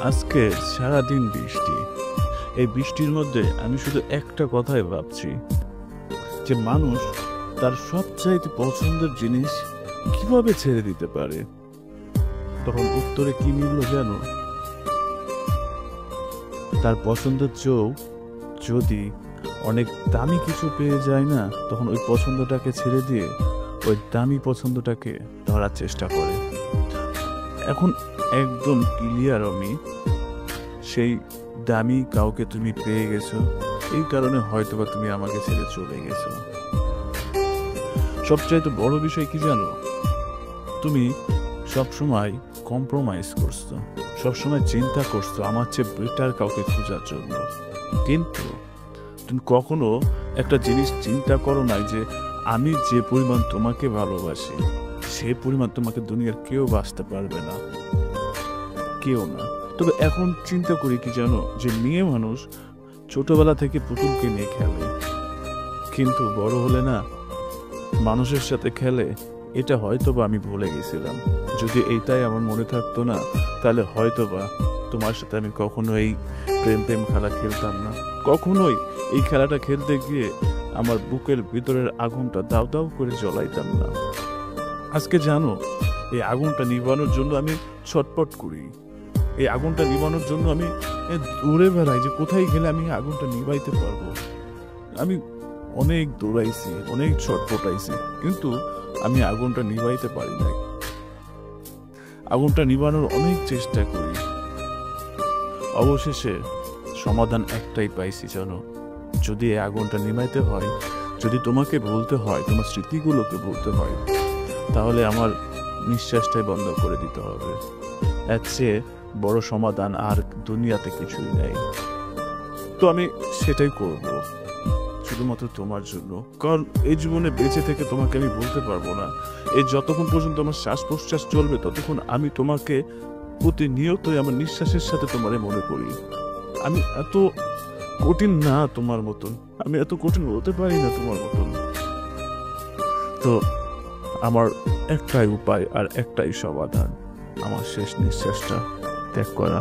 আজকে সারাদিন বৃষ্টি। এই বৃষ্টির মধ্যে আমি শুধু একটা কথাই ভাবছি যে মানুষ তার সবচাইতে পছন্দের জিনিস কিভাবে ছেড়ে দিতে পারে। তখন উত্তরে কি মিলল জানো? তার পছন্দের চোখ যদি অনেক দামি কিছু পেয়ে যায় না, তখন ওই পছন্দটাকে ছেড়ে দিয়ে ওই দামি পছন্দটাকে ধরার চেষ্টা করে। এখন একদম ক্লিয়ার আমি, সেই দামি কাউকে তুমি পেয়ে গেছো, এই কারণে হয়তোবা তুমি আমাকে ছেড়ে চলে গেছো। সবচাইতে বড় বিষয় কি জানো? তুমি সবসময় কম্প্রোমাইজ করছো, সবসময় চিন্তা করছো আমার চেয়ে বেটার কাউকে খোঁজার জন্য, কিন্তু তুমি কখনো একটা জিনিস চিন্তা করো নাই যে আমি যে পরিমাণ তোমাকে ভালোবাসি সে পরিমাণ তোমাকে দুনিয়ার কেউ বাঁচতে পারবে না, কেউ না। তবে এখন চিন্তা করি কি জানো, যে মেয়ে মানুষ ছোটবেলা থেকে পুতুলকে নিয়ে খেলে, কিন্তু বড় হলে না মানুষের সাথে খেলে। এটা হয়তোবা আমি ভুলে গেছিলাম। যদি এইটাই আমার মনে থাকতো না, তাহলে হয়তোবা তোমার সাথে আমি কখনোই প্রেম প্রেম খেলা খেলতাম না, কখনোই এই খেলাটা খেলতে গিয়ে আমার বুকের ভিতরের আগুনটা দাউ দাউ করে জ্বলাইতাম না। আজকে জানো, এই আগুনটা নিভানোর জন্য আমি ছটপট করি, এই আগুনটা নিভানোর জন্য আমি দৌড়ে বেড়াই যে কোথায় গেলে আমি আগুনটা নিভাইতে পারবো। আমি অনেক দৌড়াইছি, অনেক ছটপটাইছি, কিন্তু আমি আগুনটা নিভাইতে পারি নাই। আগুনটা নিভানোর অনেক চেষ্টা করি, অবশেষে সমাধান একটাই পাইছি জানো, যদি এই আগুনটা নিভাইতে হয়, যদি তোমাকে বলতে হয়, তোমার স্মৃতিগুলোকে বলতে হয়, তাহলে আমার নিঃশ্বাসটাই বন্ধ করে দিতে হবে। এর চেয়ে বড় সমাধান আর দুনিয়াতে কিছুই নেই। তো আমি সেটাই করব, শুধুমাত্র তোমার জন্য। কারণ এই জীবনে বেঁচে থেকে তোমাকে আমি বলতে পারবো না, এই যতক্ষণ পর্যন্ত আমার শ্বাস প্রশ্বাস চলবে ততক্ষণ আমি তোমাকে প্রতিনিয়তই আমার নিঃশ্বাসের সাথে তোমারে মনে করি। আমি এত কঠিন না তোমার মতন, আমি এত কঠিন হতে পারি না তোমার মতন। তো আমার একটাই উপায় আর একটাই সমাধান, আমার শেষ নিঃশ্বাসটা ত্যাগ করা।